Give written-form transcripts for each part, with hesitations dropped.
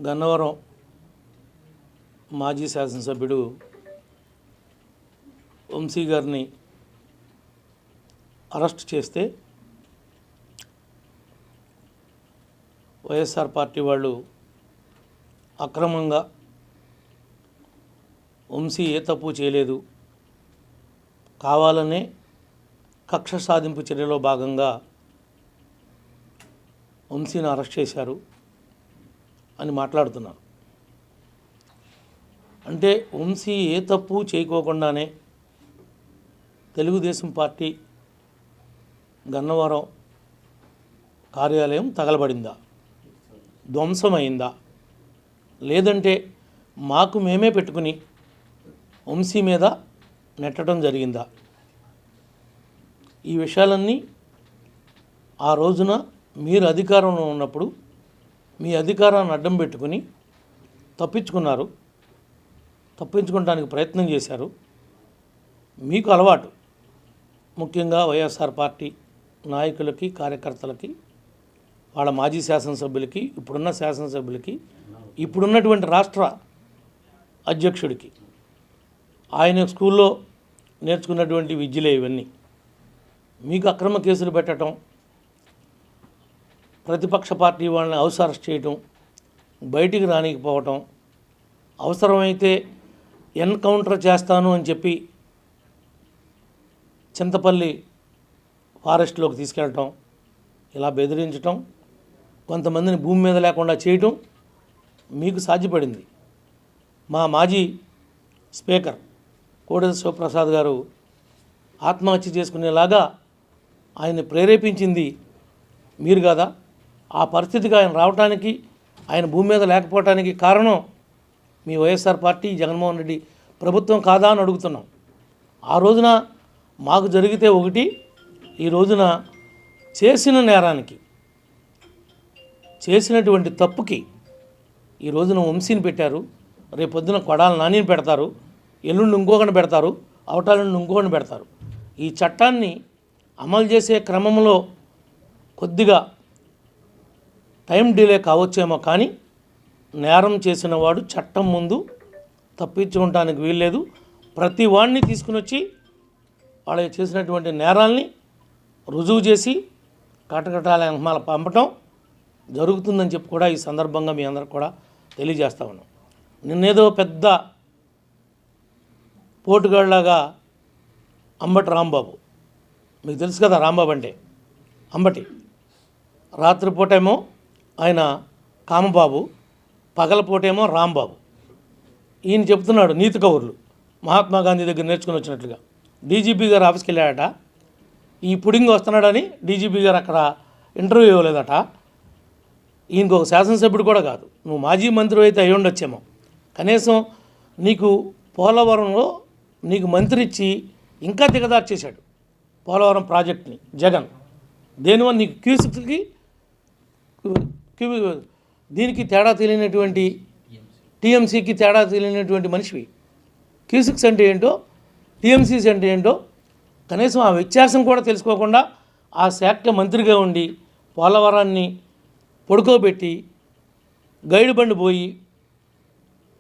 గన్నవరం మాజీ శాసనసభ్యుడు వంశీ గారిని అరెస్ట్ చేస్తే వైఎస్ఆర్ పార్టీ వాళ్ళు అక్రమంగా వంశీ ఏ తప్పు చేయలేదు, కావాలనే కక్ష సాధింపు చర్యలో భాగంగా వంశీని అరెస్ట్ చేశారు అని మాట్లాడుతున్నారు. అంటే వంశీ ఏ తప్పు చేయకోకుండానే తెలుగుదేశం పార్టీ గన్నవరం కార్యాలయం తగలబడిందా, ధ్వంసమైందా, లేదంటే మాకు మేమే పెట్టుకుని వంశీ మీద నెట్టడం జరిగిందా? ఈ విషయాలన్నీ ఆ రోజున మీరు అధికారంలో ఉన్నప్పుడు మీ అధికారాన్ని అడ్డం పెట్టుకుని తప్పించుకోవడానికి ప్రయత్నం చేశారు. మీకు అలవాటు, ముఖ్యంగా వైఎస్ఆర్ పార్టీ నాయకులకి, కార్యకర్తలకి, వాళ్ళ మాజీ శాసనసభ్యులకి, ఇప్పుడున్న శాసనసభ్యులకి, ఇప్పుడున్నటువంటి రాష్ట్ర అధ్యక్షుడికి ఆయన స్కూల్లో నేర్చుకున్నటువంటి విద్యలే ఇవన్నీ. మీకు అక్రమ కేసులు పెట్టడం, ప్రతిపక్ష పార్టీ వాళ్ళని హౌస్ అరెస్ట్ చేయటం, బయటికి రానికపోవటం, అవసరమైతే ఎన్కౌంటర్ చేస్తాను అని చెప్పి చింతపల్లి ఫారెస్ట్లోకి తీసుకెళ్ళటం, ఇలా బెదిరించటం, కొంతమందిని భూమి మీద లేకుండా చేయటం మీకు సాధ్యపడింది. మా మాజీ స్పీకర్ కోడెల శివప్రసాద్ గారు ఆత్మహత్య చేసుకునేలాగా ఆయన్ని ప్రేరేపించింది మీరు కదా? ఆ పరిస్థితికి ఆయన రావడానికి, ఆయన భూమి మీద లేకపోవటానికి కారణం మీ వైఎస్ఆర్ పార్టీ, జగన్మోహన్ రెడ్డి ప్రభుత్వం కాదా అని అడుగుతున్నాం. ఆ రోజున మాకు జరిగితే ఒకటి, ఈ రోజున చేసిన నేరానికి, చేసినటువంటి తప్పుకి ఈ రోజున వంశీని పెట్టారు. రేపొద్దున కొడాల నానిని పెడతారు, ఎల్లుండి ఇంకొకరిని పెడతారు, అవటాలను ఇంకొకరిని పెడతారు. ఈ చట్టాన్ని అమలు చేసే క్రమంలో కొద్దిగా టైం డిలే కావచ్చేమో, కానీ నేరం చేసిన వాడు చట్టం ముందు తప్పించుకోవడానికి వీల్లేదు. ప్రతి వాడిని తీసుకుని వచ్చి వాళ్ళు చేసినటువంటి నేరాల్ని రుజువు చేసి కటకటాల వెనకాల పంపటం జరుగుతుందని చెప్పి కూడా ఈ సందర్భంగా మీ అందరికి కూడా తెలియజేస్తా ఉన్నాం. నిన్నేదో పెద్ద పోటుగాళ్ళలాగా అంబటి రాంబాబు, మీకు తెలుసు కదా రాంబాబు అంటే అంబటి, రాత్రిపూటేమో ఆయన కామబాబు, పగలపూటేమో రాంబాబు. ఈయన చెప్తున్నాడు నీతి కౌరులు మహాత్మా గాంధీ దగ్గర నేర్చుకుని వచ్చినట్లుగా. డీజీపీ గారు ఆఫీస్కి వెళ్ళాడట, ఈ పుడింగ్ వస్తున్నాడని డీజీపీ గారు అక్కడ ఇంటర్వ్యూ ఇవ్వలేదట. ఈయనకు ఒక శాసనసభ్యుడు కూడా కాదు, నువ్వు మాజీ మంత్రి అయితే అయి ఉండొచ్చేమో. కనీసం నీకు పోలవరంలో నీకు మంత్రి ఇచ్చి ఇంకా దిగదారు చేశాడు పోలవరం ప్రాజెక్ట్ని జగన్. దేనివల్ల నీకు క్యూసిక్స్కి దీనికి తేడా తెలియనటువంటి, టీఎంసీకి తేడా తెలియనటువంటి మనిషివి. క్యూసిక్స్ అంటే ఏంటో, టీఎంసీస్ అంటే ఏంటో కనీసం ఆ వ్యత్యాసం కూడా తెలుసుకోకుండా ఆ శాఖ మంత్రిగా ఉండి పోలవరాన్ని పడుకోబెట్టి గైడ్ బండి పోయి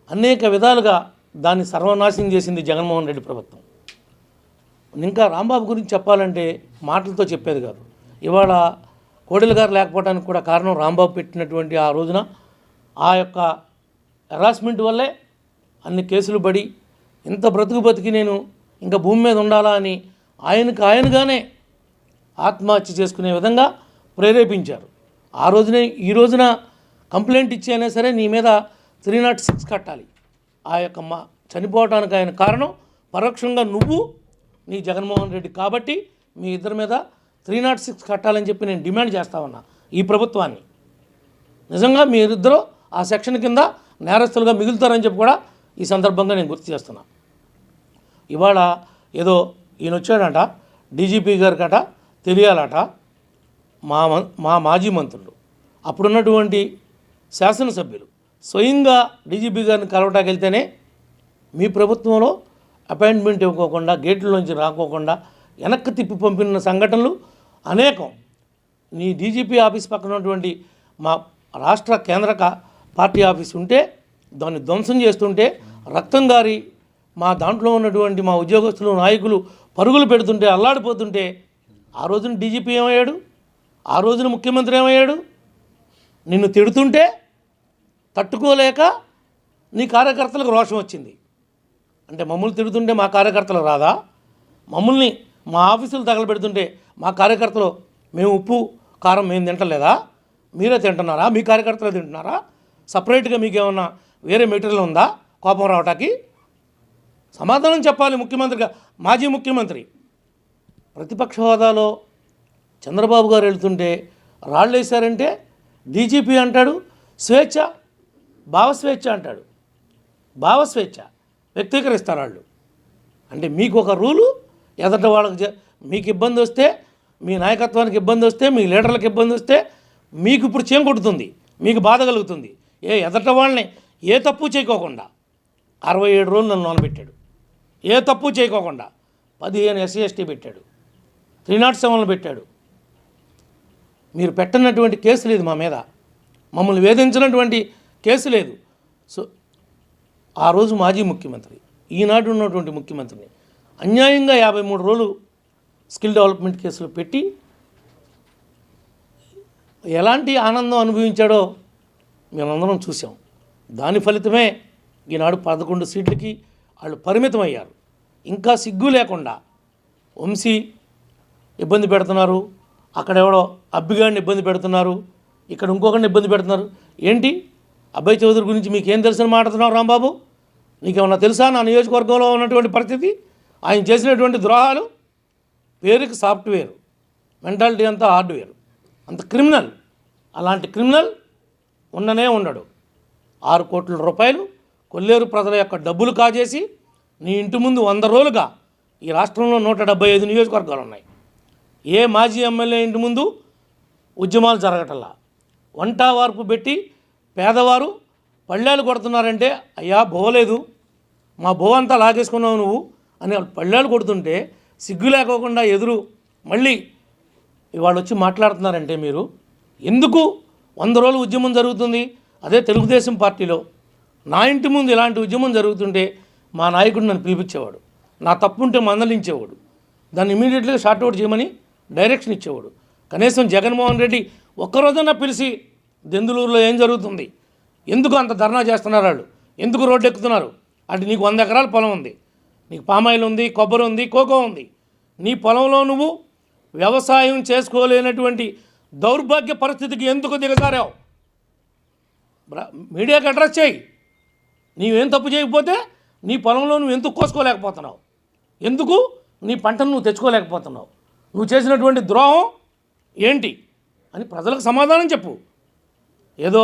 అనేక విధాలుగా దాన్ని సర్వనాశనం చేసింది జగన్మోహన్ రెడ్డి ప్రభుత్వం. ఇంకా రాంబాబు గురించి చెప్పాలంటే మాటలతో చెప్పేది కాదు. ఇవాళ కోడెల గారు లేకపోవడానికి కూడా కారణం రాంబాబు పెట్టినటువంటి ఆ రోజున ఆ యొక్క హెరాస్మెంట్ వల్లే అన్ని కేసులు పడి ఇంత బతికి నేను ఇంకా భూమి మీద ఉండాలా అని ఆయనగానే ఆత్మహత్య చేసుకునే విధంగా ప్రేరేపించారు. ఆ రోజునే ఈ రోజున కంప్లైంట్ ఇచ్చి అయినా సరే నీ మీద 306 కట్టాలి. ఆ యొక్క చనిపోవడానికి ఆయన కారణం పరోక్షంగా నువ్వు, నీ జగన్మోహన్ రెడ్డి. కాబట్టి మీ ఇద్దరి మీద 306 కట్టాలని చెప్పి నేను డిమాండ్ చేస్తా ఉన్నా ఈ ప్రభుత్వాన్ని. నిజంగా మీరిద్దరూ ఆ సెక్షన్ కింద నేరస్తులుగా మిగులుతారని చెప్పి కూడా ఈ సందర్భంగా నేను గుర్తు చేస్తున్నా. ఇవాళ ఏదో ఈయన వచ్చాడట, డీజీపీ గారికట తెలియాలట, మా మాజీ మంత్రులు, అప్పుడున్నటువంటి శాసనసభ్యులు స్వయంగా డీజీపీ గారిని కలవటానికి వెళ్తేనే మీ ప్రభుత్వంలో అపాయింట్మెంట్ ఇవ్వకోకుండా, గేట్లలోంచి రాకోకుండా వెనక్కి తిప్పి పంపిన సంఘటనలు అనేకం. నీ డీజీపీ ఆఫీస్ పక్కన ఉన్నటువంటి మా రాష్ట్ర కేంద్ర పార్టీ ఆఫీస్ ఉంటే దాన్ని ధ్వంసం చేస్తుంటే రక్తం గారి మా దాంట్లో ఉన్నటువంటి మా ఉద్యోగస్తులు నాయకులు పరుగులు పెడుతుంటే అల్లాడిపోతుంటే ఆ రోజున డీజీపీ ఏమయ్యాడు, ఆ రోజున ముఖ్యమంత్రి ఏమయ్యాడు? నిన్ను తిడుతుంటే తట్టుకోలేక నీ కార్యకర్తలకు రోషం వచ్చింది. అంటే మమ్మల్ని తిడుతుంటే మా కార్యకర్తలు రాదా? మమ్మల్ని మా ఆఫీసులు తగలబెడుతుంటే మా కార్యకర్తలు మేము ఉప్పు కారం మేము తింటలేదా? మీరే తింటున్నారా? మీ కార్యకర్తలు తింటున్నారా? సపరేట్గా మీకేమన్నా వేరే మెటీరియల్ ఉందా కోపం రావటానికి? సమాధానం చెప్పాలి ముఖ్యమంత్రిగా. మాజీ ముఖ్యమంత్రి ప్రతిపక్ష హోదాలో చంద్రబాబు గారు వెళ్తుంటే రాళ్ళేశారంటే డీజీపీ అంటాడు స్వేచ్ఛ, భావస్వేచ్ఛ అంటాడు. భావస్వేచ్ఛ వ్యక్తీకరిస్తారు వాళ్ళు. అంటే మీకు ఒక రూలు, ఎదట వాళ్ళకి మీకు ఇబ్బంది వస్తే, మీ నాయకత్వానికి ఇబ్బంది వస్తే, మీ లీడర్లకు ఇబ్బంది వస్తే మీకు ఇప్పుడు చేం కొడుతుంది, మీకు బాధ కలుగుతుంది. ఎదట వాళ్ళని ఏ తప్పు చేయకోకుండా 67 రోజులు నన్ను నానబెట్టాడు. ఏ తప్పు చేయకోకుండా 15 SC ST పెట్టాడు, 307 పెట్టాడు. మీరు పెట్టినటువంటి కేసు లేదు మా మీద, మమ్మల్ని వేధించినటువంటి కేసు లేదు. సో ఆ రోజు మాజీ ముఖ్యమంత్రి, ఈనాడు ఉన్నటువంటి ముఖ్యమంత్రిని అన్యాయంగా 53 రోజులు స్కిల్ డెవలప్మెంట్ కేసులు పెట్టి ఎలాంటి ఆనందం అనుభవించాడో మేమందరం చూసాం. దాని ఫలితమే ఈనాడు 11 సీట్లకి వాళ్ళు పరిమితం అయ్యారు. ఇంకా సిగ్గు లేకుండా వంశీ ఇబ్బంది పెడుతున్నారు, అక్కడెవడో అబ్బిగాడిని ఇబ్బంది పెడుతున్నారు, ఇక్కడ ఇంకొకరిని ఇబ్బంది పెడుతున్నారు. ఏంటి అబ్బాయి చౌదరి గురించి మీకేం తెలుసని మాట్లాడుతున్నావు రాంబాబు? నీకేమన్నా తెలుసా నా నియోజకవర్గంలో ఉన్నటువంటి పరిస్థితి, ఆయన చేసినటువంటి ద్రోహాలు? పేరుకి సాఫ్ట్వేర్, మెంటాలిటీ అంతా హార్డ్వేర్, అంత క్రిమినల్. అలాంటి క్రిమినల్ ఉండనే ఉండడు. 6 కోట్ల రూపాయలు కొల్లేరు ప్రజల యొక్క డబ్బులు కాజేసి నీ ఇంటి ముందు 100 రోజులుగా ఈ రాష్ట్రంలో 175 నియోజకవర్గాలు ఉన్నాయి. ఏ మాజీ ఎమ్మెల్యే ఇంటి ముందు ఉద్యమాలు జరగటల్లా. వంట వార్పు పెట్టి పేదవారు పళ్ళేలు కొడుతున్నారంటే, అయ్యా బోలేదు, మా బో అంతా లాగేసుకున్నావు నువ్వు అని పళ్ళేలు కొడుతుంటే సిగ్గు లేకోకుండా ఎదురు మళ్ళీ ఇవాళ వచ్చి మాట్లాడుతున్నారంటే మీరు ఎందుకు 100 రోజులు ఉద్యమం జరుగుతుంది? అదే తెలుగుదేశం పార్టీలో నా ఇంటి ముందు ఇలాంటి ఉద్యమం జరుగుతుంటే మా నాయకుడు నన్ను పిలిపించేవాడు, నా తప్పు ఉంటే మందలించేవాడు, దాన్ని ఇమీడియట్గా షార్ట్అవుట్ చేయమని డైరెక్షన్ ఇచ్చేవాడు. కనీసం జగన్మోహన్ రెడ్డి ఒక్కరోజన్నా పిలిచి దెందులూరులో ఏం జరుగుతుంది, ఎందుకు అంత ధర్నా చేస్తున్నారు వాళ్ళు, ఎందుకు రోడ్డు ఎక్కుతున్నారు, అంటే నీకు 100 ఎకరాల పొలం ఉంది, నీకు పామాయిల్ ఉంది, కొబ్బరి ఉంది, కోకో ఉంది, నీ పొలంలో నువ్వు వ్యవసాయం చేసుకోలేనటువంటి దౌర్భాగ్య పరిస్థితికి ఎందుకు దిగజారావు? మీడియాకి అడ్రస్ చేయి. నీవేం తప్పు చేయకపోతే నీ పొలంలో నువ్వు ఎందుకు కోసుకోలేకపోతున్నావు, ఎందుకు నీ పంటను నువ్వు తెచ్చుకోలేకపోతున్నావు, నువ్వు చేసినటువంటి ద్రోహం ఏంటి అని ప్రజలకు సమాధానం చెప్పు. ఏదో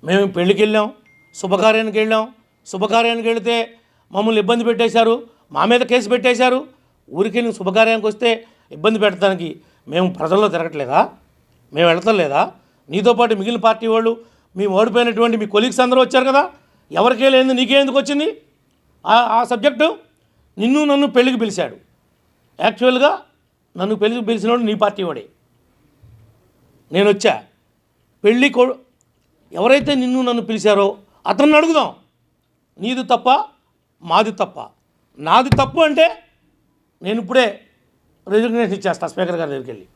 మేము పెళ్ళికి వెళ్ళాం, శుభకార్యానికి వెళ్ళాం, శుభకార్యానికి వెళితే మమ్మల్ని ఇబ్బంది పెట్టేశారు, మా మీద కేసు పెట్టేశారు, ఊరికి నువ్వు శుభకార్యానికి వస్తే ఇబ్బంది పెట్టడానికి మేము ప్రజల్లో తిరగట్లేదా, మేము వెళతలేదా? నీతో పాటు మిగిలిన పార్టీ వాళ్ళు, మేము ఓడిపోయినటువంటి మీ కొలీగ్స్ అందరూ వచ్చారు కదా, ఎవరికే లేదు నీకే ఎందుకు వచ్చింది ఆ సబ్జెక్టు? నిన్ను నన్ను పెళ్ళికి పిలిచాడు. యాక్చువల్గా నన్ను పెళ్ళికి పిలిచినోడు నీ పార్టీ వాడే. నేను వచ్చా పెళ్ళి ఎవరైతే నిన్ను నన్ను పిలిచారో అతన్ని అడుగుదాం, నీది తప్ప మాది తప్ప. నాది తప్పు అంటే నేను ఇప్పుడే రిజిగ్నేషన్ ఇచ్చేస్తా స్పీకర్ గారి దగ్గరికి వెళ్ళి,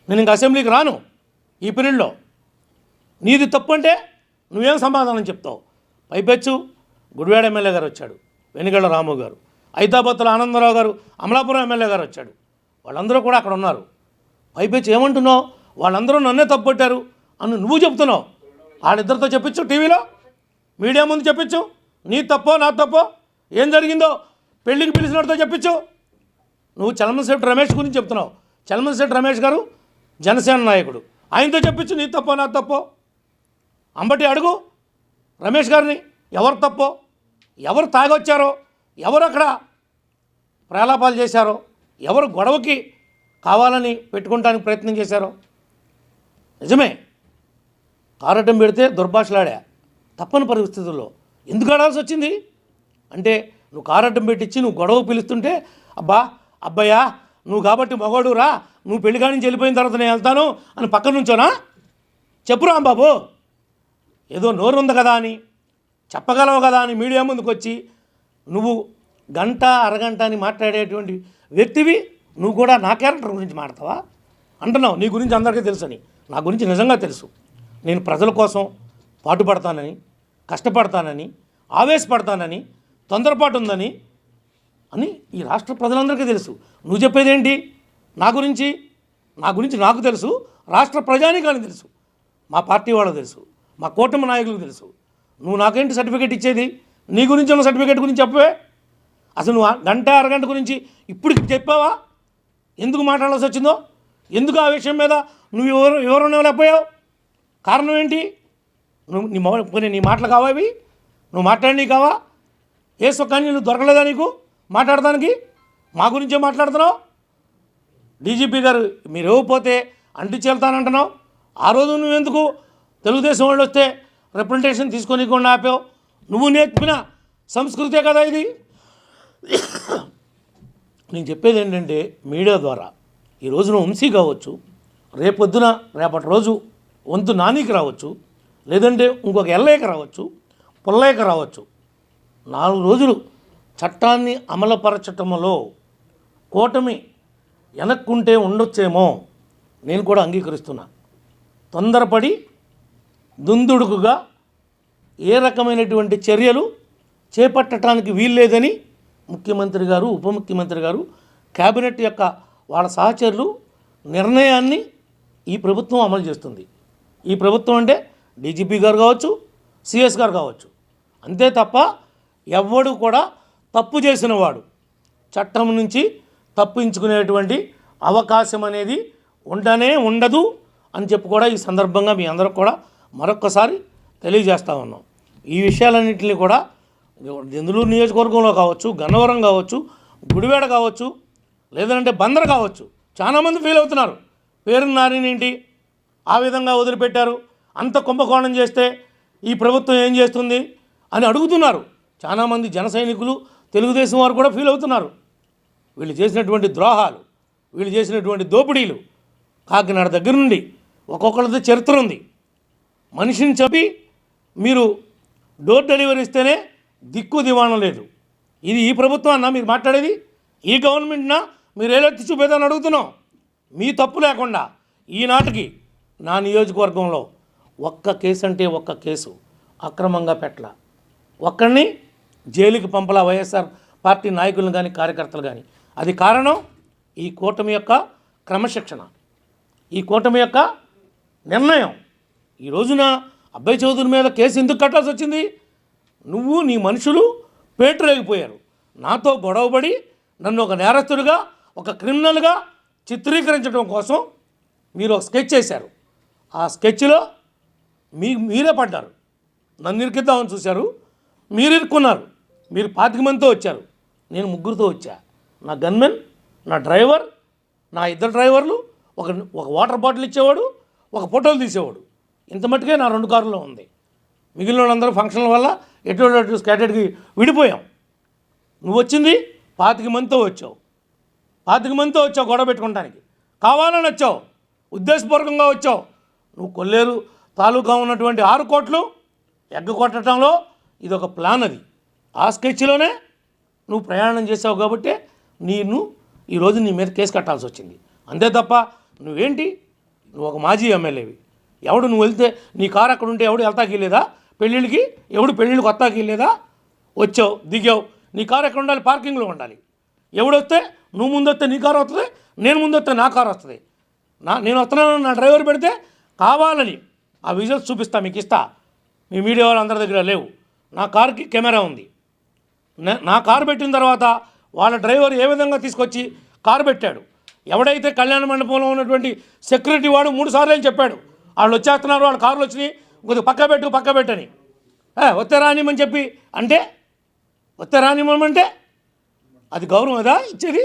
నేను ఇంక అసెంబ్లీకి రాను ఈ పీరియడ్లో. నీది తప్పు అంటే నువ్వేం సమాధానం చెప్తావు? పైపెచ్చు గుడివాడ ఎమ్మెల్యే గారు వచ్చాడు, వెనుగళ్ళ రాము గారు, హైదరాబాద్లో ఆనందరావు గారు, అమలాపురం ఎమ్మెల్యే గారు వచ్చాడు, వాళ్ళందరూ కూడా అక్కడ ఉన్నారు. పైపెచ్చు ఏమంటున్నావు? వాళ్ళందరూ నన్నే తప్పుపట్టారు అని నువ్వు చెప్తున్నావు. వాళ్ళిద్దరితో చెప్పించు, టీవీలో మీడియా ముందు చెప్పించు, నీ తప్పో నా తప్పో ఏం జరిగిందో పెళ్ళికి పిలిచినట్టుతో చెప్పించు. నువ్వు చలమశెట్టి రమేష్ గురించి చెప్తున్నావు. చలమశెట్టి రమేష్ గారు జనసేన నాయకుడు, ఆయనతో చెప్పించు నీ తప్పో నా తప్పో. అంబటి అడుగు రమేష్ గారిని, ఎవరు తప్పో, ఎవరు తాగొచ్చారో, ఎవరు అక్కడ ప్రలాపాలు చేశారో, ఎవరు గొడవకి కావాలని పెట్టుకోవడానికి ప్రయత్నం చేశారో. నిజమే కారటం పెడితే దుర్భాషలాడా, తప్పని పరిస్థితుల్లో ఎందుకు ఆడాల్సి వచ్చింది అంటే నువ్వు కారటం పెట్టించి నువ్వు గొడవ పిలుస్తుంటే అబ్బాయా నువ్వు కాబట్టి మగవాడు రా, నువ్వు పెళ్లి కాడి నుంచి వెళ్ళిపోయిన తర్వాత నేను వెళ్తాను అని పక్కన నుంచోనా? చెప్పు రాంబాబు, ఏదో నోరు ఉంది కదా అని, చెప్పగలవు కదా అని మీడియా ముందుకు వచ్చి నువ్వు గంట అరగంట అని మాట్లాడేటువంటి వ్యక్తివి నువ్వు కూడా నా క్యారెక్టర్ గురించి మాట్లాడతావా అంటున్నావు. నీ గురించి అందరికీ తెలుసని. నా గురించి నిజంగా తెలుసు. నేను ప్రజల కోసం పాటుపడతానని, కష్టపడతానని, ఆవేశపడతానని, తొందరపాటు ఉందని అని ఈ రాష్ట్ర ప్రజలందరికీ తెలుసు. నువ్వు చెప్పేదేంటి? నా గురించి నాకు తెలుసు, రాష్ట్ర ప్రజానీకానికి తెలుసు, మా పార్టీ వాళ్ళకు తెలుసు, మా కూటమి నాయకులకు తెలుసు. నువ్వు నాకేంటి సర్టిఫికేట్ ఇచ్చేది? నీ గురించి ఉన్న సర్టిఫికేట్ గురించి చెప్పవే. అసలు నువ్వు గంట అరగంట గురించి ఇప్పుడు చెప్పావా? ఎందుకు మాట్లాడాల్సి వచ్చిందో? ఎందుకు ఆ విషయం మీద నువ్వు వివరణ ఇవ్వలేకపోయావు? కారణం ఏంటి? నీ మాటలు కావా అవి? నువ్వు మాట్లాడి కావా? ఏ సుఖాన్ని నువ్వు దొరకలేదా నీకు మాట్లాడడానికి? మా గురించే మాట్లాడుతున్నావు. డీజీపీ గారు మీరు ఇవ్వకపోతే అంటి చేల్తానంటున్నావు. ఆ రోజు నువ్వెందుకు తెలుగుదేశం వాళ్ళు వస్తే రిప్రజెంటేషన్ తీసుకొని ఆపావు? నువ్వు నేర్పిన సంస్కృతే కదా ఇది. నేను చెప్పేది ఏంటంటే మీడియా ద్వారా ఈ రోజున వంశీ కావచ్చు, రేపటి రోజు వంతు నానికి రావచ్చు, లేదంటే ఇంకొక ఎల్లయ్యకి రావచ్చు, పుల్లయ్యకి రావచ్చు. 4 రోజులు చట్టాన్ని అమలుపరచటంలో కూటమి వెనక్కుంటే ఉండొచ్చేమో నేను కూడా అంగీకరిస్తున్నా. తొందరపడి దుందుడుకుగా ఏ రకమైనటువంటి చర్యలు చేపట్టడానికి వీల్లేదని ముఖ్యమంత్రి గారు, ఉప ముఖ్యమంత్రి గారు, కేబినెట్ యొక్క వాళ్ళ సహచరులు నిర్ణయాన్ని ఈ ప్రభుత్వం అమలు చేస్తుంది. ఈ ప్రభుత్వం అంటే డీజీపీ గారు కావచ్చు, సిఎస్ గారు కావచ్చు. అంతే తప్ప ఎవ్వడు కూడా తప్పు చేసిన వాడు చట్టం నుంచి తప్పించుకునేటువంటి అవకాశం అనేది ఉండదు అని చెప్పి కూడా ఈ సందర్భంగా మీ అందరికి కూడా మరొక్కసారి తెలియజేస్తా ఉన్నాం. ఈ విషయాలన్నింటినీ కూడా దెందులూరు నియోజకవర్గంలో కావచ్చు, గన్నవరం కావచ్చు, గుడివాడ కావచ్చు, లేదంటే బందర్ కావచ్చు, చాలామంది ఫీల్ అవుతున్నారు. పేరు నారినేంటి ఆ విధంగా వదిలిపెట్టారు, అంత కుంభకోణం చేస్తే ఈ ప్రభుత్వం ఏం చేస్తుంది అని అడుగుతున్నారు. చాలామంది జన సైనికులు, తెలుగుదేశం వారు కూడా ఫీల్ అవుతున్నారు. వీళ్ళు చేసినటువంటి ద్రోహాలు, వీళ్ళు చేసినటువంటి దోపిడీలు కాకినాడ దగ్గర నుండి ఒక్కొక్కరితో చరిత్ర ఉంది. మనిషిని చెప్పి మీరు డోర్ డెలివరీ ఇస్తేనే దిక్కు దివాణం లేదు. ఇది ఈ ప్రభుత్వం అన్నా మీరు మాట్లాడేది? ఈ గవర్నమెంట్నా మీరు ఏలెత్తి చూపేదని అడుగుతున్నాం. మీ తప్పు లేకుండా ఈనాటికి నా నియోజకవర్గంలో ఒక్క కేసు అంటే ఒక్క కేసు అక్రమంగా పెట్టల, ఒక్కడిని జైలుకి పంపలా వైఎస్ఆర్ పార్టీ నాయకులను కానీ కార్యకర్తలు కానీ. అది కారణం ఈ కూటమి యొక్క క్రమశిక్షణ, ఈ కూటమి యొక్క నిర్ణయం. ఈ రోజున అబ్బాయి చౌదరి మీద కేసు ఎందుకు కట్టాల్సి వచ్చింది? నువ్వు నీ మనుషులు పేటరేగిపోయారు. నాతో గొడవపడి నన్ను ఒక నేరస్తుడిగా, ఒక క్రిమినల్గా చిత్రీకరించడం కోసం మీరు ఒక స్కెచ్ చేశారు. ఆ స్కెచ్లో మీరే పడ్డారు. నన్ను ఇరికిద్దామని చూశారు, మీరు ఇరుక్కున్నారు. మీరు 25 మందితో వచ్చారు, నేను 3 వచ్చా. నా గన్మెన్, నా డ్రైవర్, నా 2 డ్రైవర్లు, ఒక వాటర్ బాటిల్ ఇచ్చేవాడు, ఒక ఫోటోలు తీసేవాడు. ఇంత మట్టుకే నా 2 కార్లలో ఉంది. మిగిలిన వాళ్ళందరూ ఫంక్షన్ల వల్ల ఎటు స్కాటెడ్కి విడిపోయాం. నువ్వు వచ్చింది 25 మందితో వచ్చావు. 25 మందితో వచ్చావు గొడవ పెట్టుకోవడానికి. కావాలని వచ్చావు, ఉద్దేశపూర్వకంగా వచ్చావు. నువ్వు కొల్లేరు తాలూకా ఉన్నటువంటి 6 కోట్లు ఎగ్గకొట్టడంలో ఇది ఒక ప్లాన్. అది ఆ స్కెచ్లోనే నువ్వు ప్రయాణం చేసావు కాబట్టి ఈరోజు నీ మీద కేసు కట్టాల్సి వచ్చింది. అంతే తప్ప నువ్వేంటి, నువ్వు ఒక మాజీ ఎమ్మెల్యేవి. ఎవడు నువ్వు వెళ్తే నీ కారు అక్కడ ఉంటే ఎవడు వెళ్తాకి వెళ్ళేదా? పెళ్ళిళ్ళకి ఎవడు పెళ్ళిళ్ళకి వస్తాకి వెళ్ళేదా? వచ్చావు, దిగావు, నీ కారు ఎక్కడ ఉండాలి? పార్కింగ్లో ఉండాలి. ఎవడు వస్తే నువ్వు ముందు వస్తే నీ కారు వస్తుంది, నేను ముందు వస్తే నా కారు వస్తుంది. నేను వస్తున్నాను నా డ్రైవర్ పెడితే కావాలని ఆ విజువల్స్ చూపిస్తా, మీకు ఇస్తా. మీ మీడియా వాళ్ళు అందరి దగ్గర లేవు. నా కారుకి కెమెరా ఉంది. నా కారు పెట్టిన తర్వాత వాళ్ళ డ్రైవర్ ఏ విధంగా తీసుకొచ్చి కారు పెట్టాడు. ఎవడైతే కళ్యాణ మండపంలో ఉన్నటువంటి సెక్యూరిటీ వాడు 3 సార్లు చెప్పాడు, వాళ్ళు వచ్చేస్తున్నారు, వాళ్ళ కార్లు వచ్చినాయి, కొద్దిగా పక్క పెట్టని. వస్తే రానిమని చెప్పి అంటే వస్తే రానివ్వమంటే అది గౌరవం అదా ఇచ్చేది?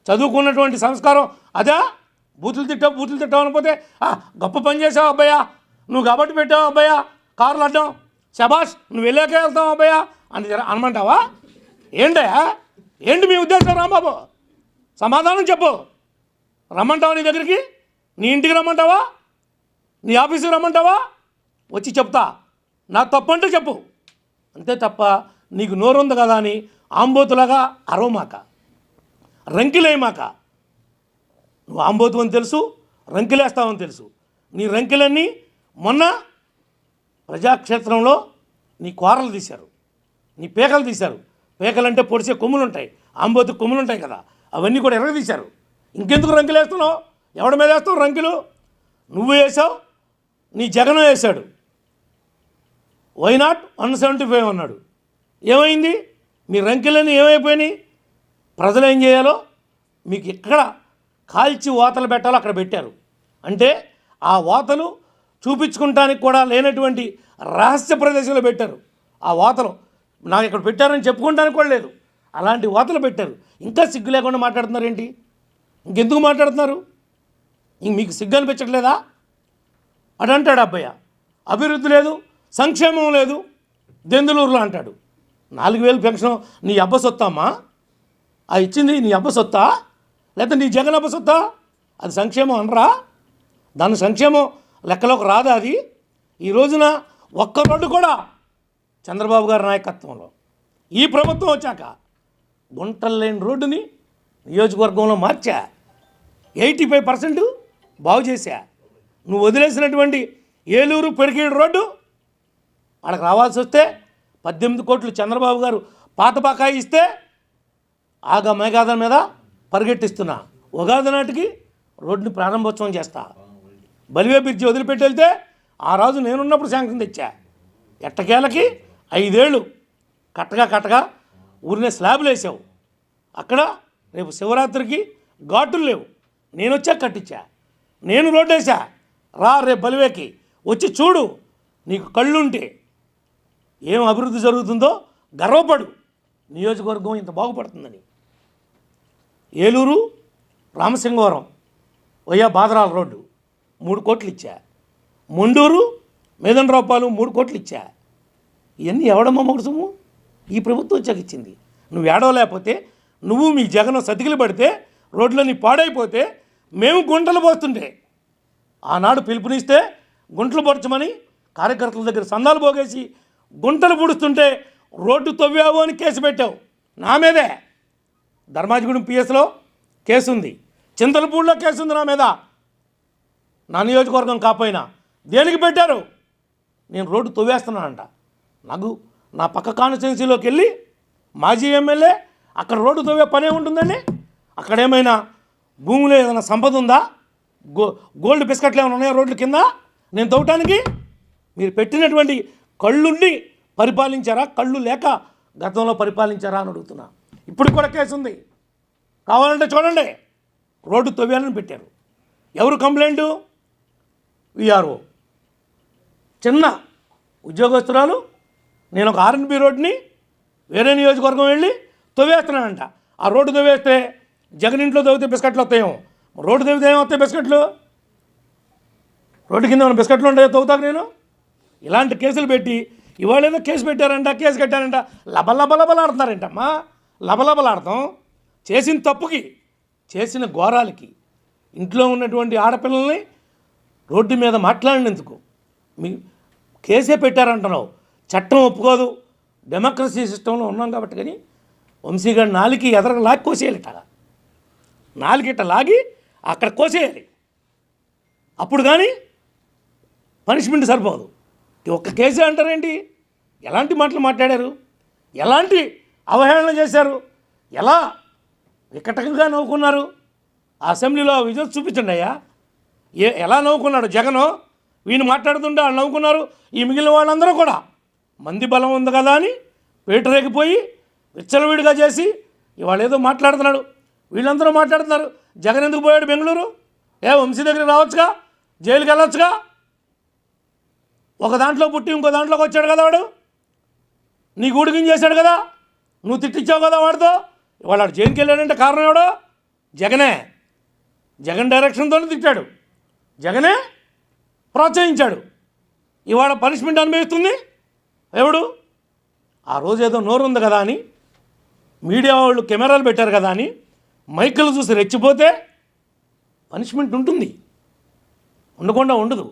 చదువుకున్నటువంటి సంస్కారం అదా? బూతులు తిట్టావు అనిపోతే గొప్ప పని చేసావు అబ్బాయా, నువ్వు కాబట్టి పెట్టావు అబ్బాయా కార్లు అడ్డం, శబాష్ నువ్వు వెళ్ళాకే వెళ్తావు అబ్బాయా అని అనమంటావా? ఏంటి మీ ఉద్దేశం? రాంబాబు సమాధానం చెప్పు. రమ్మంటావా? నీ దగ్గరికి, నీ ఇంటికి రమ్మంటావా? నీ ఆఫీసుకి రమ్మంటావా? వచ్చి చెప్తా. నా తప్పు అంటే చెప్పు, అంతే తప్ప నీకు నోరుంది కదా అని ఆంబోతులాగా అరవమాక, రంకిలేయమాక. నువ్వు ఆంబోతు అని తెలుసు, రంకిలేస్తావని తెలుసు. నీ రంకిలన్నీ మొన్న ప్రజాక్షేత్రంలో నీ కూరలు తీశారు, నీ పేకలు తీశారు. పేకలంటే పొడిసే కొమ్ములు ఉంటాయి, ఆంబోతు కొమ్ములు ఉంటాయి కదా, అవన్నీ కూడా ఎరగదీశారు. ఇంకెందుకు రంకిలు వేస్తున్నావు? ఎవడి మీద వేస్తావు రంకిలు? నువ్వు వేసావు, నీ జగన్ వేశాడు. వై నాట్ 175 అన్నాడు. ఏమైంది? మీ రంకిలన్నీ ఏమైపోయినాయి? ప్రజలు ఏం చేయాలో మీకు ఎక్కడ కాల్చి వాతలు పెట్టాలో అక్కడ పెట్టారు. అంటే ఆ వాతలు చూపించుకుంటానికి కూడా లేనటువంటి రహస్య ప్రదేశంలో పెట్టారు. ఆ వాతలు నాకు ఇక్కడ పెట్టారని చెప్పుకోవడానికి కూడా లేదు, అలాంటి వాతలు పెట్టారు. ఇంకా సిగ్గు లేకుండా మాట్లాడుతున్నారు ఏంటి? ఇంకెందుకు మాట్లాడుతున్నారు? ఇంక మీకు సిగ్గు అనిపించట్లేదా? అటు అంటాడు అబ్బయ్య, అభివృద్ధి లేదు, సంక్షేమం లేదు దెందులూరులో అంటాడు. 4000 పెన్షన్ నీ అబ్బ సొత్తమ్మా? ఆ ఇచ్చింది నీ అబ్బ సొత్తా లేకపోతే నీ జగన్ అబ్బ సొత్తా? అది సంక్షేమం అనరా? దాని సంక్షేమం లెక్కలోకి రాదా అది? ఈ రోజున ఒక్క రోడ్డు కూడా చంద్రబాబు గారి నాయకత్వంలో ఈ ప్రభుత్వం వచ్చాక గుంటలు లేని రోడ్డుని నియోజకవర్గంలో మార్చా, 85% బాగు చేశా. నువ్వు వదిలేసినటువంటి ఏలూరు పెరిగేడు రోడ్డు అక్కడికి రావాల్సి వస్తే 18 కోట్లు చంద్రబాబు గారు పాత బకాయి ఇస్తే ఆగా మేఘాద మీద పరిగెట్టిస్తున్నా. ఉగాది నాటికి రోడ్డుని ప్రారంభోత్సవం చేస్తా. బలివే బ్రిడ్జి వదిలిపెట్టి వెళ్తే ఆ రోజు నేనున్నప్పుడు శాంక్షన్ తెచ్చా. ఎట్టకేలకి 5 ఏళ్ళు కట్టగా ఊరినే స్లాబ్లు వేసావు. అక్కడ రేపు శివరాత్రికి ఘాటులు లేవు, నేను వచ్చా కట్టించా, నేను రోడ్డు వేసా. రా రేపు బలివేకి వచ్చి చూడు, నీకు కళ్ళుంటే ఏం అభివృద్ధి జరుగుతుందో గర్వపడు. నియోజకవర్గం ఇంత బాగుపడుతుందని. ఏలూరు రామసింగవరం వయ్యా బాదరాల రోడ్డు 3 కోట్లు ఇచ్చా. మొండూరు మేదనరావుపాలు 3 కోట్లు ఇచ్చా. ఇవన్నీ ఎవడమ్మ మొగసము? ఈ ప్రభుత్వం వచ్చాక ఇచ్చింది. నువ్వు ఏడవలేకపోతే, నువ్వు మీ జగన్ సతికిలు పడితే, రోడ్లన్నీ పాడైపోతే, మేము గుంటలు పోస్తుంటే ఆనాడు పిలుపునిస్తే గుంటలు పొడచమని కార్యకర్తల దగ్గర సందాలు పోగేసి గుంటలు పుడుస్తుంటే రోడ్డు తవ్వావు అని కేసు పెట్టావు నా మీదే. ధర్మాజిగూడెం పిఎస్లో కేసు ఉంది, చింతలపూడిలో కేసు ఉంది నా మీద. నా నియోజకవర్గం కాపోయినా దేనికి పెట్టారు? నేను రోడ్డు తవ్వేస్తున్నానంట. నాకు నా పక్క కాన్స్టిట్యున్సీలోకి వెళ్ళి మాజీ ఎమ్మెల్యే అక్కడ రోడ్డు తవ్వే పనే ఉంటుందండి. అక్కడ ఏమైనా భూమిలో ఏదైనా సంపద ఉందా? గోల్డ్ బిస్కెట్లు ఏమైనా ఉన్నాయా రోడ్ల కింద నేను తవ్వటానికి? మీరు పెట్టినటువంటి కళ్ళుండి పరిపాలించారా, కళ్ళు లేక గతంలో పరిపాలించారా అని అడుగుతున్నా. ఇప్పుడు కూడా కేసు ఉంది, కావాలంటే చూడండి. రోడ్డు తవ్వాలని పెట్టారు. ఎవరు కంప్లైంటు? విఆర్ఓ. చిన్న ఉద్యోగస్తురాలు, నేను ఒక ఆర్ఎన్బి రోడ్ని వేరే నియోజకవర్గం వెళ్ళి తవ్వేస్తున్నానంట. ఆ రోడ్డు తవ్వేస్తే జగన్ ఇంట్లో తవ్వితే బిస్కెట్లు వస్తాయేమో, రోడ్డు తవ్వితే ఏమొస్తాయి బిస్కెట్లు? రోడ్డు కింద ఏమైనా బిస్కెట్లు ఉంటాయో తవ్వుతాకు నేను? ఇలాంటి కేసులు పెట్టి ఇవాళ ఏదో కేసు పెట్టారంట, కేసు కట్టారంట, లబలబలబలాడుతున్నారంటమ్మా. లబలబలాడతాం చేసిన తప్పుకి, చేసిన ఘోరాలకి. ఇంట్లో ఉన్నటువంటి ఆడపిల్లల్ని రోడ్డు మీద మాట్లాడినందుకు మీ కేసే పెట్టారంటున్నావు. చట్టం ఒప్పుకోదు, డెమోక్రసీ సిస్టంలో ఉన్నాం కాబట్టి. కానీ వంశీగారి నాలికి ఎదరగ లాగి కోసేయాలి, ఇట్లా నాలుగిట్ట లాగి అక్కడ కోసేయాలి. అప్పుడు కానీ పనిష్మెంట్ సరిపోదు. ఒక్క కేసే అంటారేంటి? ఎలాంటి మాటలు మాట్లాడారు, ఎలాంటి అవహేళన చేశారు, ఎలా వికటంగా నవ్వుకున్నారు? ఆ అసెంబ్లీలో విజువల్స్ చూపించండి అయ్యా. ఎలా నవ్వుకున్నాడు జగను? వీళ్ళు మాట్లాడుతుంటే వాళ్ళు నవ్వుకున్నారు. ఈ మిగిలిన వాళ్ళందరూ కూడా మంది బలం ఉంది కదా అని పేటరేగిపోయి విచ్చలవిడిగా చేసి ఇవాళ ఏదో మాట్లాడుతున్నాడు. వీళ్ళందరూ మాట్లాడుతున్నారు. జగన్ ఎందుకు పోయాడు బెంగళూరు? వంశీ దగ్గరికి రావచ్చుగా, జైలుకి వెళ్ళొచ్చుగా. ఒక దాంట్లో పుట్టి ఇంకో దాంట్లోకి వచ్చాడు కదా వాడు. నీ గూడికిం చేశాడు కదా, నువ్వు తిట్టించావు కదా వాడితో. ఇవాళ వాడు జైలుకి వెళ్ళాడంటే కారణం ఎవడో? జగనే. జగన్ డైరెక్షన్తోనే తిట్టాడు, జగనే ప్రోత్సహించాడు. ఇవాళ పనిష్మెంట్ అనుభవిస్తుంది ఎవడు? ఆ రోజు ఏదో నోరు ఉంది కదా అని మీడియా వాళ్ళు కెమెరాలు పెట్టారు కదా అని మైకులు చూసి రెచ్చిపోతే పనిష్మెంట్ ఉంటుంది, ఉండకుండా ఉండదు.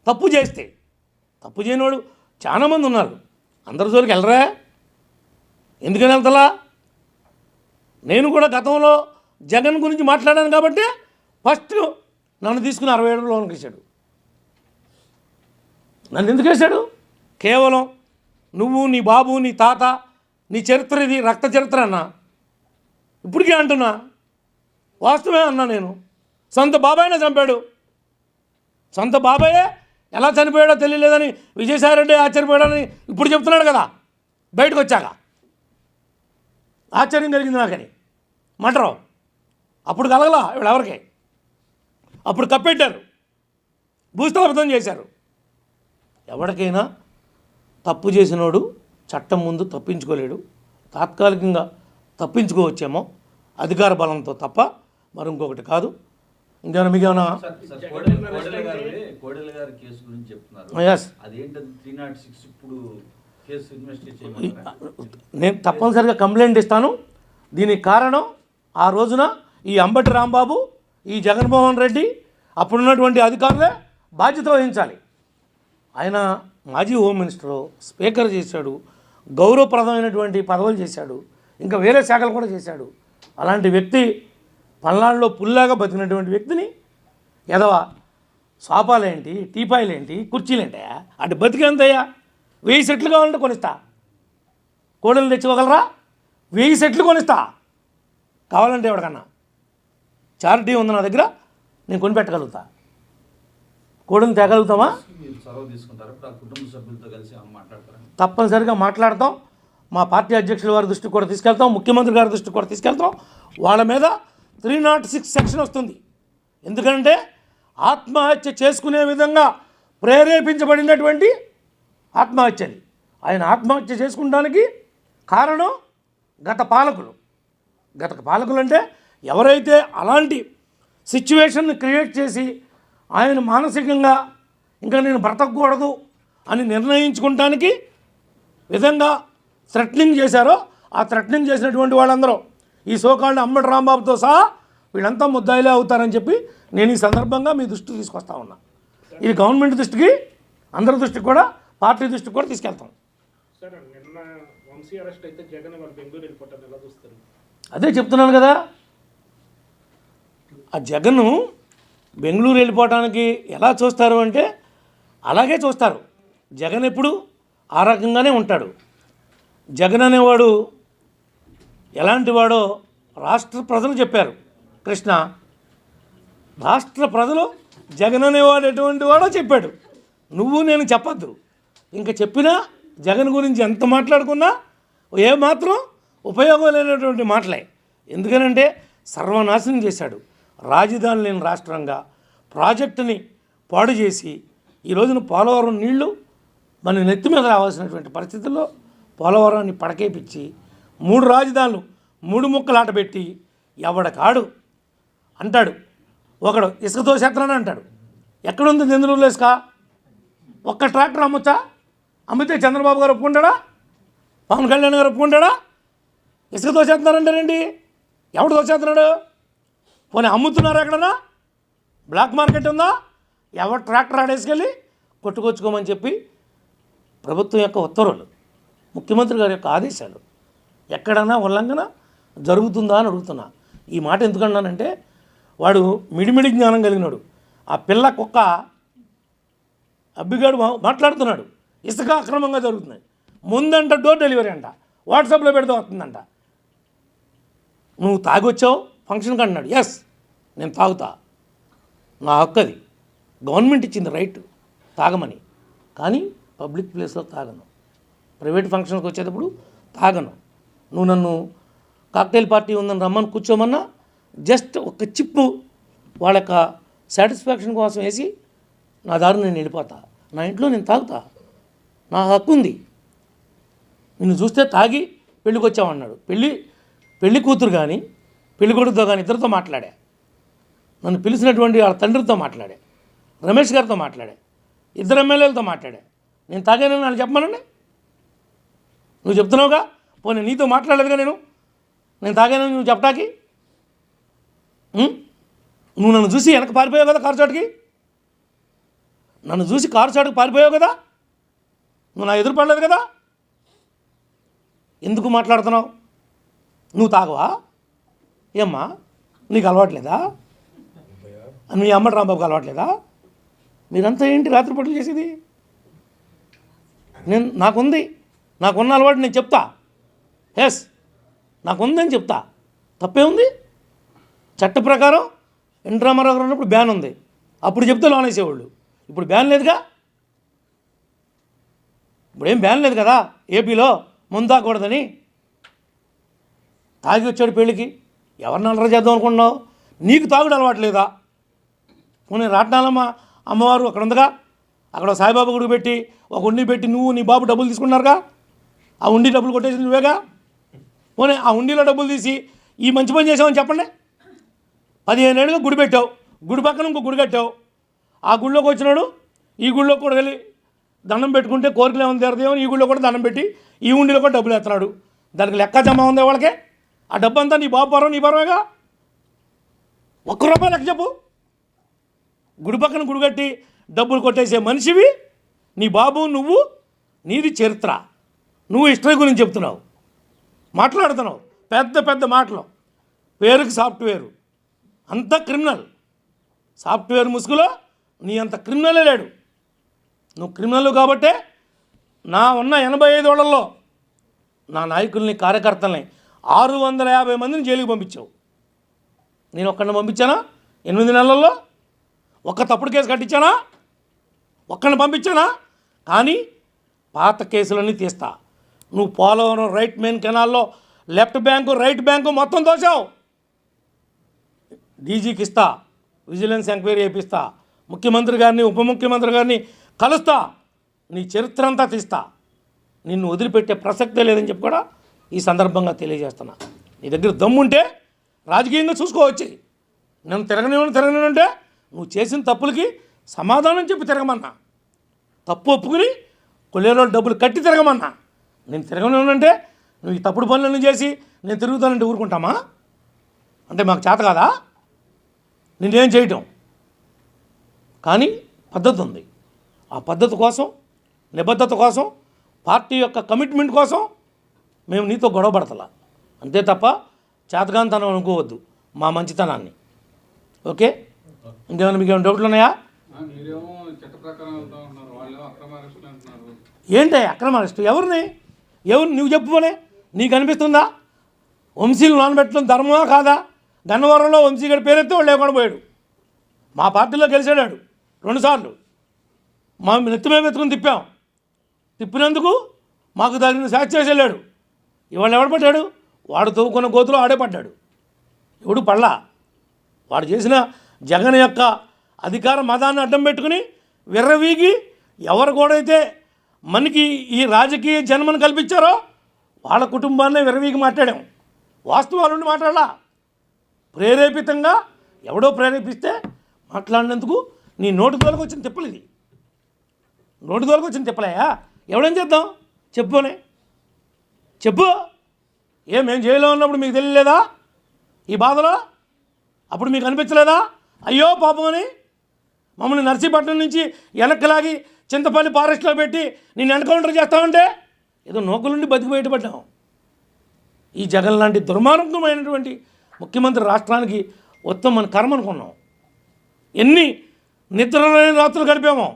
తప్పు చేస్తే, తప్పు చేయనివాడు చాలామంది ఉన్నారు. అందరి జోలికి వెళ్ళరా? ఎందుకని వెళ్తలా? నేను కూడా గతంలో జగన్ గురించి మాట్లాడాను కాబట్టి ఫస్ట్ నన్ను తీసుకుని 67 లోనికి వేసాడు. నన్ను ఎందుకు వేశాడు? కేవలం నువ్వు, నీ బాబు, నీ తాత, నీ చరిత్ర ఇది రక్త చరిత్ర అన్నా. ఇప్పటికే అంటున్నా, వాస్తవమే అన్నా. నేను సొంత బాబాయినే చంపాడు. సొంత బాబాయే ఎలా చనిపోయాడో తెలియలేదని విజయసాయిరెడ్డి ఆశ్చర్యపోయాడని ఇప్పుడు చెప్తున్నాడు కదా బయటకు వచ్చాక. ఆశ్చర్యం కలిగింది నాకని. మంటరావు అప్పుడు కలగలా వీళ్ళెవరికి. అప్పుడు కప్పెట్టారు, భూస్థాపితం చేశారు. ఎవరికైనా తప్పు చేసినోడు చట్టం ముందు తప్పించుకోలేడు. తాత్కాలికంగా తప్పించుకోవచ్చేమో అధికార బలంతో తప్ప మరి ఇంకొకటి కాదు. ఇంకేమైనా మీకేమైనా? కోడెల గారి కేసు గురించి చెప్తున్నారు. అదేంటది 306 ఇప్పుడు కేసు ఇన్వెస్టిగేట్ చేయమన్నారు. నేను తప్పనిసరిగా కంప్లైంట్ ఇస్తాను. దీనికి కారణం ఆ రోజున ఈ అంబటి రాంబాబు, ఈ జగన్మోహన్ రెడ్డి, అప్పుడున్నటువంటి అధికారులే బాధ్యత వహించాలి. ఆయన మాజీ హోమ్ మినిస్టరు, స్పీకర్ చేశాడు, గౌరవప్రదమైనటువంటి పదవులు చేశాడు, ఇంకా వేరే శాఖలు కూడా చేశాడు. అలాంటి వ్యక్తి పల్నాడులో పుల్లాగా బతికినటువంటి వ్యక్తిని ఎదవ సోఫాలేంటి, టీపాయిలేంటి, కుర్చీలేంటయా అంటే బతికేంతయ్యా? 1000 సెట్లు కావాలంటే కొనిస్తా. కోడలు తెచ్చుకోగలరా? 1000 సెట్లు కొనిస్తా కావాలంటే. ఎవరికన్నా చారిటీ ఉంది నా దగ్గర, నేను కొనిపెట్టగలుగుతా. కోడలు తేగలుగుతామా? తప్పనిసరిగా మాట్లాడతాం. మా పార్టీ అధ్యక్షుల వారి దృష్టికి కూడా తీసుకెళ్తాం, ముఖ్యమంత్రి గారి దృష్టికి కూడా తీసుకెళ్తాం. వాళ్ళ మీద 306 సెక్షన్ వస్తుంది. ఎందుకంటే ఆత్మహత్య చేసుకునే విధంగా ప్రేరేపించబడినటువంటి ఆత్మహత్యది. ఆయన ఆత్మహత్య చేసుకుంటానికి కారణం గత పాలకులు అంటే ఎవరైతే అలాంటి సిచ్యువేషన్ని క్రియేట్ చేసి ఆయన మానసికంగా ఇంకా నేను బ్రతకూడదు అని నిర్ణయించుకుంటానికి విధంగా థ్రెటనింగ్ చేశారో, ఆ థ్రెటనింగ్ చేసినటువంటి వాళ్ళందరూ ఈ సోకాల్డ్ అంబటి రాంబాబుతో సహా వీళ్ళంతా ముద్దాయిలే అవుతారని చెప్పి నేను ఈ సందర్భంగా మీ దృష్టికి తీసుకొస్తా ఉన్నా. ఇది గవర్నమెంట్ దృష్టికి, అందరి దృష్టికి కూడా, పార్టీ దృష్టికి కూడా తీసుకెళ్తాం. అదే చెప్తున్నాను కదా, ఆ జగన్ బెంగళూరు వెళ్ళిపోవడానికి ఎలా చూస్తారు అంటే అలాగే చూస్తారు. జగన్ ఎప్పుడు ఆ రకంగానే ఉంటాడు. జగన్ అనేవాడు ఎలాంటి వాడో రాష్ట్ర ప్రజలు చెప్పారు. కృష్ణ, రాష్ట్ర ప్రజలు జగన్ అనేవాడు ఎటువంటి వాడో చెప్పాడు. నువ్వు నేను చెప్పద్దు. ఇంకా చెప్పినా జగన్ గురించి ఎంత మాట్లాడుకున్నా ఏమాత్రం ఉపయోగం లేనటువంటి మాటలే. ఎందుకనంటే సర్వనాశనం చేశాడు. రాజధాని లేని రాష్ట్రంగా ప్రాజెక్టుని పాడు చేసి ఈ రోజున పోలవరం నీళ్లు మన నెత్తి మీద రావాల్సినటువంటి పరిస్థితుల్లో పోలవరాన్ని పడకేపించి 3 రాజధానులు 3 ముక్కలాట పెట్టి ఎవడకాడు అంటాడు. ఒకడు ఇసుకతో శత్రాన్ని అంటాడు. ఎక్కడుంది దెందులూరులో ఇసుక? ఒక్క ట్రాక్టర్ అమ్మొచ్చా? అమ్మితే చంద్రబాబు గారు ఒప్పుకుంటాడా? పవన్ కళ్యాణ్ గారు ఒప్పుకుంటాడా? ఇసుకతో చేస్తున్నారంటారేంటి? ఎవడు దోచేస్తున్నాడు? పోనీ అమ్ముతున్నారు ఎక్కడన్నా? బ్లాక్ మార్కెట్ ఉందా? ఎవరు ట్రాక్టర్ ఆడేసుకెళ్ళి కొట్టుకొచ్చుకోమని చెప్పి ప్రభుత్వం యొక్క ఉత్తర్వులు, ముఖ్యమంత్రి గారి యొక్క ఆదేశాలు ఎక్కడన్నా ఉల్లంఘన జరుగుతుందా అని అడుగుతున్నా. ఈ మాట ఎందుకన్నానంటే వాడు మిడిమిడి జ్ఞానం కలిగినాడు. ఆ పిల్ల కుక్క అబ్బిగాడు మాట్లాడుతున్నాడు. ఇసుక అక్రమంగా జరుగుతుంది. ముందంట డోర్ డెలివరీ అంట, వాట్సాప్లో పెడితే వస్తుందంట. నువ్వు తాగొచ్చావు ఫంక్షన్కి అన్నాడు. ఎస్, నేను తాగుతా, నా హక్కు అది. గవర్నమెంట్ ఇచ్చింది రైట్ తాగమని. కానీ పబ్లిక్ ప్లేస్లో తాగను, ప్రైవేట్ ఫంక్షన్కి వచ్చేటప్పుడు తాగను. నువ్వు నన్ను కాక్టైల్ పార్టీ ఉందని రమ్మని కూర్చోమన్నా జస్ట్ ఒక చిప్పు వాళ్ళ యొక్క సాటిస్ఫాక్షన్ కోసం వేసి నా దారి నేను వెళ్ళిపోతా. నా ఇంట్లో నేను తాగుతా, నా హక్కు ఉంది. నిన్ను చూస్తే తాగి పెళ్ళికి వచ్చామన్నాడు. పెళ్ళి కూతురు కానీ పెళ్లి కొడుకుతో కానీ ఇద్దరితో మాట్లాడా. నన్ను పిలిచినటువంటి వాళ్ళ తండ్రితో మాట్లాడా, రమేష్ గారితో మాట్లాడా, 2 ఎమ్మెల్యేలతో మాట్లాడా. నేను తాగానని వాళ్ళు చెప్పమనండి. నువ్వు చెప్తున్నావుగా, పోనీ నీతో మాట్లాడలేదుగా నేను తాగానని నువ్వు చెప్పటానికి. నువ్వు నన్ను చూసి వెనక పారిపోయావు కదా కారు చాటుకి, నన్ను చూసి కారు చాటుకు పారిపోయావు కదా. నువ్వు నా ఎదురు పడలేదు కదా, ఎందుకు మాట్లాడుతున్నావు? నువ్వు తాగవా? ఏమ్మా నీకు అలవాట్లేదా? మీ అమ్మటి రాంబాబుకి అలవాట్లేదా? మీరంతా ఏంటి రాత్రిపూటలు చేసేది? నాకున్న అలవాటు నేను చెప్తా. ఎస్, నాకుందని చెప్తా. తప్పే ఉంది? చట్ట ప్రకారం ఎన్టీ రామారావు గారు ఉన్నప్పుడు బ్యాన్ ఉంది, అప్పుడు చెప్తే లోన్ వేసేవాళ్ళు. ఇప్పుడు బ్యాన్ లేదుగా, ఇప్పుడేం బ్యాన్ లేదు కదా ఏపీలో ముందు తాగకూడదని. తాగి వచ్చాడు పెళ్ళికి, ఎవరిని అల్లరి చేద్దాం అనుకుంటున్నావు? నీకు తాగుడు అలవాటు లేదా? పోనీ రాట్నాలమ్మ అమ్మవారు అక్కడ ఉందిగా, అక్కడ సాయిబాబా గుడికి పెట్టి ఒక ఉండి పెట్టి నువ్వు నీ బాబు డబ్బులు తీసుకున్నారుగా, ఆ ఉండి డబ్బులు కొట్టేసి నువ్వేగా. పోనీ ఆ ఉండిలో డబ్బులు తీసి ఈ మంచి పని చేసావని చెప్పండి. 15 ఏళ్ళుగా గుడి పెట్టావు, గుడి పక్కన ఇంకో గుడి కట్టావు, ఆ గుడిలోకి వచ్చినాడు ఈ గుడిలో కూడా వెళ్ళి దండం పెట్టుకుంటే కోరికలు ఏమైనా తీరదేమో, ఈ గుడిలో కూడా దండం పెట్టి ఈ ఉండిలో కూడా డబ్బులు ఎత్తున్నాడు. దానికి లెక్క జమ ఉంది వాళ్ళకే. ఆ డబ్బు అంతా నీ బాబు పర్వం, నీ పర్వేగా. ₹1 లెక్క చెప్పు. గుడి పక్కన గుడి కట్టి డబ్బులు కొట్టేసే మనిషివి నీ బాబు, నువ్వు. నీది చరిత్ర, నువ్వు హిస్టరీ గురించి చెప్తున్నావు, మాట్లాడుతున్నావు పెద్ద పెద్ద మాటలు. పేరుకి సాఫ్ట్వేరు, అంత క్రిమినల్. సాఫ్ట్వేర్ ముసుగులో నీ అంత క్రిమినలే లేడు. నువ్వు క్రిమినల్ కాబట్టే నా ఉన్న 85 ఏళ్లలో నా నాయకుల్ని, కార్యకర్తల్ని 650 మందిని జైలుకి పంపించావు. నేను ఒక్కడిని పంపించానా 8 నెలల్లో? ఒక్క తప్పుడు కేసు కట్టించానా? ఒక్కడిని పంపించానా? కానీ పాత కేసులన్నీ తీస్తా. నువ్వు పోలవరం రైట్ మెయిన్ కెనాల్లో లెఫ్ట్ బ్యాంకు రైట్ బ్యాంకు మొత్తం దోచావు. డీజీకి ఇస్తా, విజిలెన్స్ ఎంక్వైరీ చేపిస్తా, ముఖ్యమంత్రి గారిని ఉప ముఖ్యమంత్రి గారిని కలుస్తా, నీ చరిత్ర అంతా తీస్తా. నిన్ను వదిలిపెట్టే ప్రసక్తే లేదని చెప్పి కూడా ఈ సందర్భంగా తెలియజేస్తున్నా. నీ దగ్గర దమ్ముంటే రాజకీయంగా చూసుకోవచ్చు. నేను తిరగనివ్వనంటే నువ్వు చేసిన తప్పులకి సమాధానం చెప్పి తిరగమన్నా, తప్పు ఒప్పుకుని కొల్లేరు డబ్బులు కట్టి తిరగమన్నా. నేను తిరగనివ్వనంటే నువ్వు ఈ తప్పుడు పనులన్నీ చేసి నేను తిరుగుతానంటే ఊరుకుంటామా? అంటే మాకు చేత కాదా నిన్నేం చేయటం? కానీ పద్ధతి ఉంది. ఆ పద్ధతి కోసం, నిబద్ధత కోసం, పార్టీ యొక్క కమిట్మెంట్ కోసం మేము నీతో గొడవ పడతలా. అంతే తప్ప చేతగానితనం అనుకోవద్దు మా మంచితనాన్ని. ఓకే, ఇంకేమైనా మీకు ఏమైనా డౌట్లు ఉన్నాయా? ఏంటి అక్రమ అరెస్టు? ఎవరు నువ్వు చెప్పుకోనే? నీకు అనిపిస్తుందా? వంశీలు నానబెట్టడం ధర్మమా కాదా? గన్నవరంలో వంశీ గారి పేరెత్తే వాళ్ళు లేకుండా పోయాడు. మా పార్టీలో గెలిచాడు 2 సార్లు. మా నెత్తిమే వెతుకుని తిప్పినందుకు మాకు తగిన శాఖ చేసి వెళ్ళాడు. ఇవాళ ఎవడు పడ్డాడు? వాడు తవ్వుకున్న గోతులో ఆడే పడ్డాడు. ఎవడు పడలా. వాడు చేసిన జగన్ యొక్క అధికార మతాన్ని అడ్డం పెట్టుకుని విర్రవీగి ఎవరు కూడా అయితే మనకి ఈ రాజకీయ జన్మను కల్పించారో వాళ్ళ కుటుంబాన్నే విర్రవీగి మాట్లాడాం. వాస్తవాలుండి మాట్లాడలా. ప్రేరేపితంగా ఎవడో ప్రేరేపిస్తే మాట్లాడినందుకు నీ నోటి దోలకు వచ్చిన తిప్పలు ఇది. నోటి దోలకు వచ్చిన తిప్పలేయా? ఎవడేం చేద్దాం చెప్పునే చెప్పు. మేము జైల్లో ఉన్నప్పుడు మీకు తెలియలేదా ఈ బాధలో? అప్పుడు మీకు అనిపించలేదా అయ్యో పాపం అని? మమ్మల్ని నర్సీపట్నం నుంచి వెనక్కి లాగి చింతపల్లి ఫారెస్ట్లో పెట్టి నేను ఎన్కౌంటర్ చేస్తామంటే ఏదో నోకులుండి బతికి బయటపడ్డాం. ఈ జగన్ లాంటి దుర్మార్గమైనటువంటి ముఖ్యమంత్రి రాష్ట్రానికి మొత్తం మన కర్మ అనుకున్నాం. ఎన్ని నిద్రలేని రాత్రులు గడిపామో,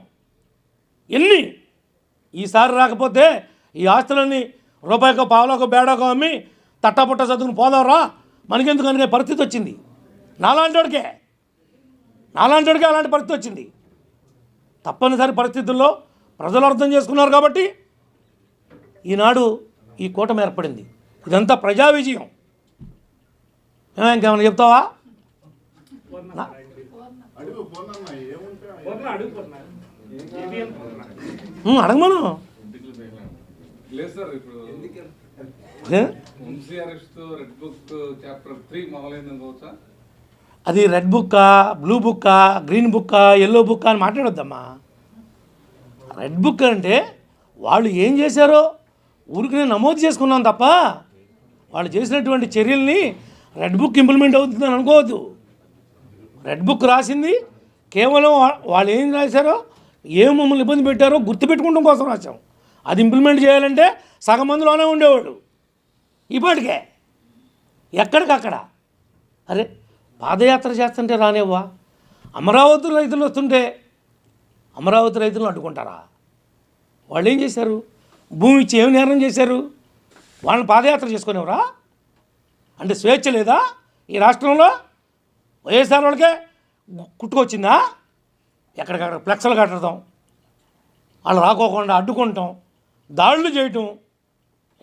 ఎన్ని. ఈసారి రాకపోతే ఈ ఆస్తులన్నీ రూపాయికో పావులకో బేడాకో అమ్మి తట్టాపుట్ట చదువుకుని పోదాంరా మనకెందుకు అనే పరిస్థితి వచ్చింది. నాలాంటివాడికే అలాంటి పరిస్థితి వచ్చింది. తప్పనిసరి పరిస్థితుల్లో ప్రజలు అర్థం చేసుకున్నారు కాబట్టి ఈనాడు ఈ కూటమి ఏర్పడింది. ఇదంతా ప్రజా విజయం. ఇంకేమైనా చెప్తావా? అడగమను. అది రెడ్ బుక్కా, బ్లూ బుక్కా, గ్రీన్ బుక్కా, ఎల్లో బుక్కా అని మాట్లాడొద్దమ్మా. రెడ్ బుక్ అంటే వాళ్ళు ఏం చేశారో ఊరికి నేను నమోదు చేసుకున్నాను తప్ప వాళ్ళు చేసినటువంటి చర్యల్ని రెడ్ బుక్ ఇంప్లిమెంట్ అవుతుందని అనుకోవద్దు. రెడ్ బుక్ రాసింది కేవలం వాళ్ళు ఏం రాశారో, ఏం మమ్మల్ని ఇబ్బంది పెట్టారో గుర్తుపెట్టుకోవడం కోసం రాసాం. అది ఇంప్లిమెంట్ చేయాలంటే సగం మందిలోనే ఉండేవాడు ఇప్పటికే ఎక్కడికక్కడ. అరే పాదయాత్ర చేస్తుంటే రానివ్వా, అమరావతి రైతులు వస్తుంటే అమరావతి రైతులను అడ్డుకుంటారా? వాళ్ళు ఏం చేశారు? భూమి ఇచ్చి ఏమి నేరం చేశారు? వాళ్ళని పాదయాత్ర చేసుకునేవరా? అంటే స్వేచ్ఛ లేదా ఈ రాష్ట్రంలో? వైఎస్ఆర్ వాళ్ళకే కుట్టుకొచ్చిందా? ఎక్కడికక్కడ ఫ్లెక్స్లు కట్టడం, వాళ్ళు రాకోకుండా అడ్డుకుంటాం, దాడులు చేయటం,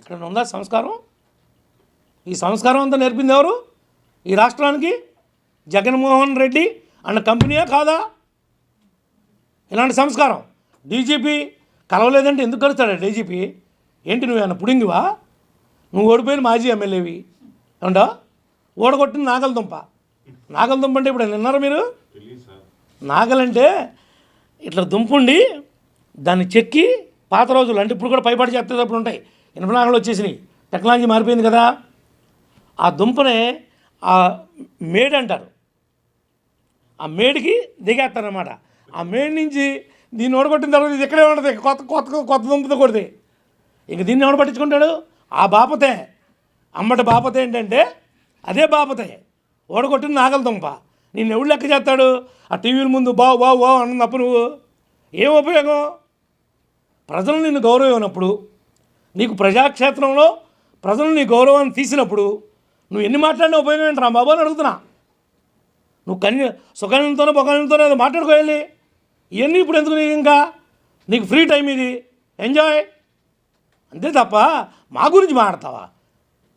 ఎక్కడ ఉందా సంస్కారం? ఈ సంస్కారం అంతా నేర్పింది ఎవరు ఈ రాష్ట్రానికి? జగన్మోహన్ రెడ్డి అన్న కంపెనీయా కాదా ఇలాంటి సంస్కారం? డీజీపీ కలవలేదంటే ఎందుకు కలుస్తాడా డీజీపీ? ఏంటి నువ్వేమన్నా పుడింగివా? నువ్వు ఓడిపోయిన మాజీ ఎమ్మెల్యేవి ఏమంటా? ఓడగొట్టిన నాగలదుంప. నాగలదుంప అంటే ఇప్పుడు విన్నారా మీరు? నాగలంటే ఇట్లా దుంపుండి దాన్ని చెక్కి పాత రోజులు అంటే ఇప్పుడు కూడా పైపాటి చేసేటప్పుడు ఉంటాయి, ఇనుప నాగలు వచ్చేసినాయి, టెక్నాలజీ మారిపోయింది కదా. ఆ దుంపనే ఆ మేడ్ అంటారు, ఆ మేడికి దిగేస్తారనమాట. ఆ మేడి నుంచి దీన్ని ఓడగొట్టిన తర్వాత ఇది ఇక్కడే ఉంటుంది, కొత్త కొత్త కొత్త దుంపతో కొడితే ఇంక దీన్ని ఎవడు పట్టించుకుంటాడు? ఆ బాపతే అమ్మటి బాపతే ఏంటంటే అదే బాపతే ఓడగొట్టిన నాగల దుంప. నిన్ను ఎవడు లెక్క చేస్తాడు? ఆ టీవీల ముందు బావు బావు బావు అన్నప్పుడు ఏం ఉపయోగం? ప్రజలు నిన్ను గౌరవించినప్పుడు, నీకు ప్రజాక్షేత్రంలో ప్రజలు నీ గౌరవాన్ని తీసినప్పుడు నువ్వు ఎన్ని మాట్లాడినా ఉపయోగం ఏంటి రా బాబు అని అడుగుతున్నా. నువ్వు సుఖానంతోనో పొగానంతోనో ఏదో మాట్లాడుకోవాలి, ఇవన్నీ ఇప్పుడు ఎందుకు? నీకు ఇంకా నీకు ఫ్రీ టైం ఇది, ఎంజాయ్ అంతే తప్ప మా గురించి మాట్లాడతావా?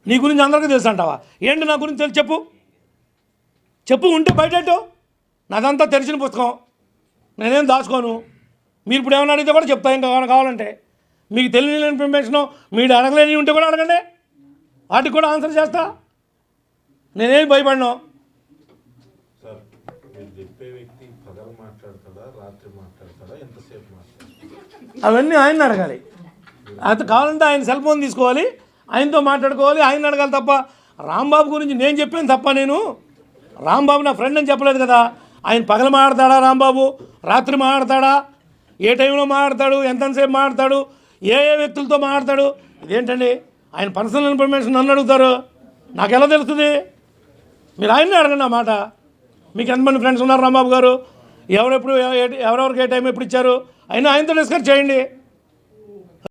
నీ గురించి అందరికీ తెలుసు అంటావా? ఏంటి నా గురించి తెలుసు చెప్పు, చెప్పు ఉంటే బయటట్టు. నాదంతా తెరిచిన పుస్తకం, నేనేం దాచుకోను. మీరు ఇప్పుడు ఏమైనా అడిగితే కూడా చెప్తా, ఇంకా కావాలంటే. మీకు తెలియని ఇన్ఫర్మేషను మీరు అడగలేని ఉంటే కూడా అడగండి, వాటికి కూడా ఆన్సర్ చేస్తా. నేనేం భయపడినా. సార్ మీరు చెప్పే వ్యక్తి పగలు మాట్లాడతాడా, రాత్రి మాట్లాడతాడా, ఎంతసేపు మాట్లాడతాడా? అవన్నీ ఆయన అడగాలి. అది కావాలంటే ఆయన సెల్ ఫోన్ తీసుకోవాలి, ఆయనతో మాట్లాడుకోవాలి, ఆయన అడగాలి తప్ప రాంబాబు గురించి నేను చెప్పాను తప్ప. నేను రాంబాబు నా ఫ్రెండ్ అని చెప్పలేదు కదా. ఆయన పగలు మాట్లాడతాడా రాంబాబు, రాత్రి మాట్లాడతాడా, ఏ టైంలో మాట్లాడతాడు, ఎంతసేపు మాట్లాడతాడు, ఏ ఏ వ్యక్తులతో మాట్లాడతాడు, ఇదేంటండి? ఆయన పర్సనల్ ఇన్ఫర్మేషన్ నన్ను అడుగుతారు, నాకు ఎలా తెలుస్తుంది? మీరు ఆయన్నే అడగండి ఆ మాట. మీకు ఎంతమంది ఫ్రెండ్స్ ఉన్నారు రాంబాబు గారు, ఎవరెవరికి ఏ టైం ఎప్పుడు ఇచ్చారు, అయినా ఆయనతో డిస్కస్ చేయండి.